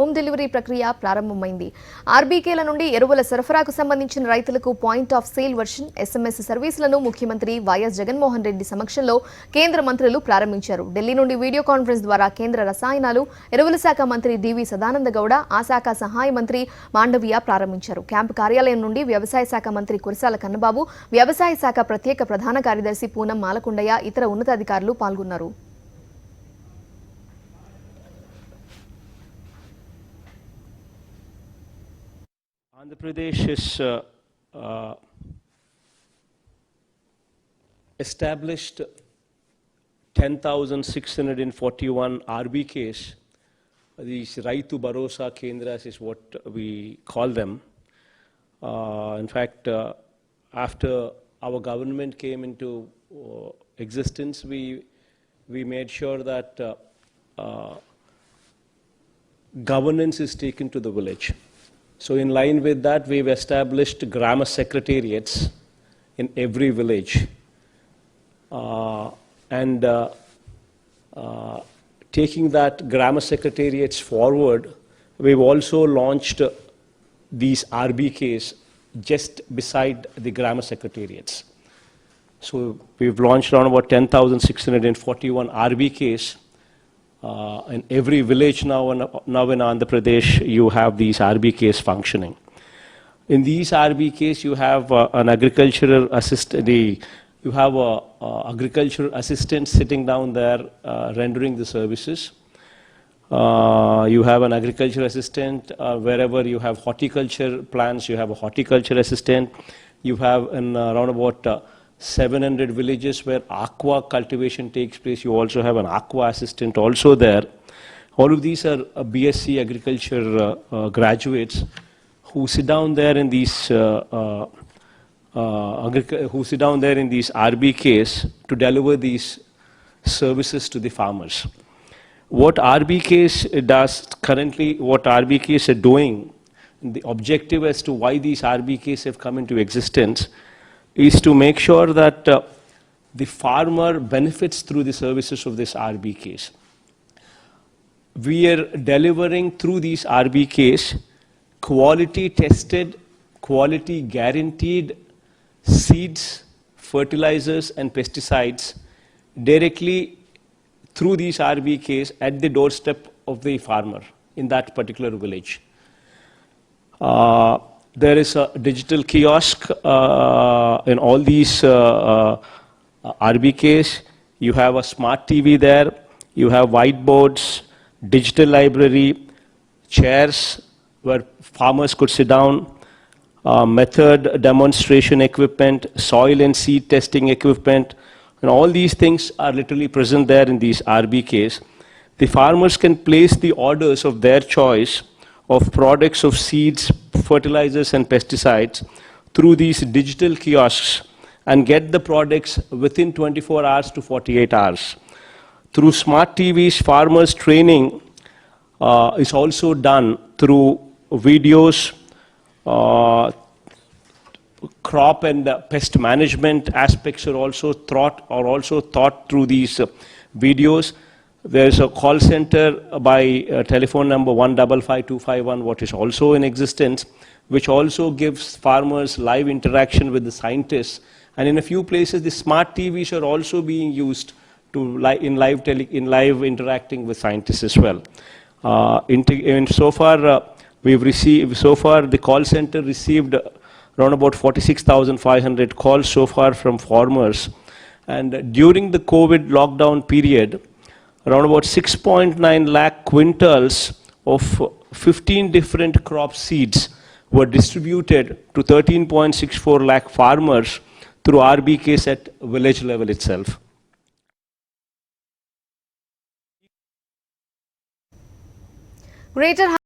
Home delivery ప్రక్రియ ప్రారంభమైంది. ఆర్బీకేల నుండి ఎరువుల సరఫరాకు సంబంధించిన రైతులకు point of sale version SMS సర్వీసులను ముఖ్యమంత్రి వైఎస్ జగన్మోహన్ రెడ్డి సమక్షంలో కేంద్ర మంత్రులు ప్రారంభించారు. ఢిల్లీ నుండి వీడియో కాన్ఫరెన్స్ ద్వారా కేంద్ర రసాయనాలు, ఎరువుల శాఖ మంత్రి డివి సదానంద గౌడ, ఆ శాఖ సహాయ మంత్రి మాండవియా ప్రారంభించారు. క్యాంపు కార్యాలయం నుండి వ్యవసాయ శాఖ మంత్రి కురసాల కన్నబాబు, వ్యవసాయ శాఖ ప్రత్యేక ప్రధాన కార్యదర్శి పూనం మాలకొండయ్య, ఇతర ఉన్నతాధికారులు పాల్గొన్నారు. Andhra Pradesh is established 10,641 RBKs. These Raitu Bharosa Kendras is what we call them. In fact, after our government came into existence, we made sure that governance is taken to the village. So in line with that, we've established grammar secretariats in every village. Taking that grammar secretariats forward, we've also launched these RBKs just beside the grammar secretariats. So we've launched around about 10,641 RBKs. In every village now in Andhra Pradesh, you have these RBKs functioning. In these RBKs, you have an agricultural assistant. You have a agricultural assistant sitting down there rendering the services. You have an agricultural assistant wherever you have horticulture plants. You have a horticulture assistant. You have around about 700 villages where aqua cultivation takes place. You also have an aqua assistant also there. All of these are BSc agriculture graduates who sit down there in these RBKs to deliver these services to the farmers. What RBKs does currently, what RBKs are doing, the objective as to why these RBKs have come into existence is to make sure that the farmer benefits through the services of these RBKs. We are delivering through these RBKs quality tested, quality guaranteed seeds, fertilizers and pesticides directly through these RBKs at the doorstep of the farmer in that particular village. There is a digital kiosk in all these RBKs. You have a smart TV there. You have whiteboards, digital library, chairs where farmers could sit down, method demonstration equipment, soil and seed testing equipment, and all these things are literally present there in these RBKs. The farmers can place the orders of their choice of products of seeds, fertilizers and pesticides through these digital kiosks and get the products within 24 hours to 48 hours. Through smart TVs, farmers training is also done through videos, crop and pest management aspects are also taught through these videos. There is a call center by telephone number 155251, what is also in existence, which also gives farmers live interaction with the scientists. And in a few places, the smart TVs are also being used to in live interacting with scientists as well. So far, the call center received around about 46,500 calls so far from farmers. And during the COVID lockdown period, around about 6.9 lakh quintals of 15 different crop seeds were distributed to 13.64 lakh farmers through RBKs at village level itself. Greater